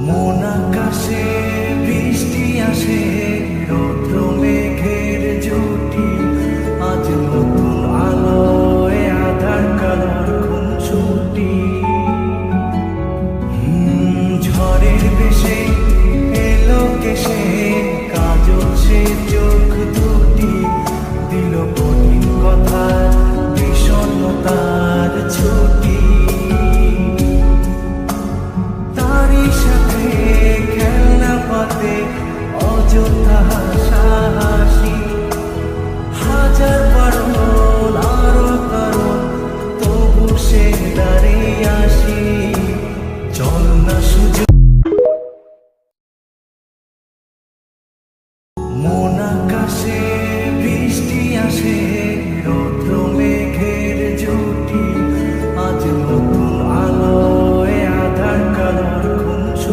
মন আকাশে বৃষ্টি আসে, রৌদ্র মেঘের জুটি, আজ নতুন আলোয় আধার কালোর খুনসুটি। ঝড়ের বেশে এলো কেশে, কাজল সে চোখ দুটি, দিল কঠিন কথা বিষণ্ণতার ছুটি। তারই সাথে খেলনা পাতে অযথা হাসাহাসি, হাজার বারণ আরো কারণ, তবু সে দাঁড়িয়ে আসি। চল না সুযোগ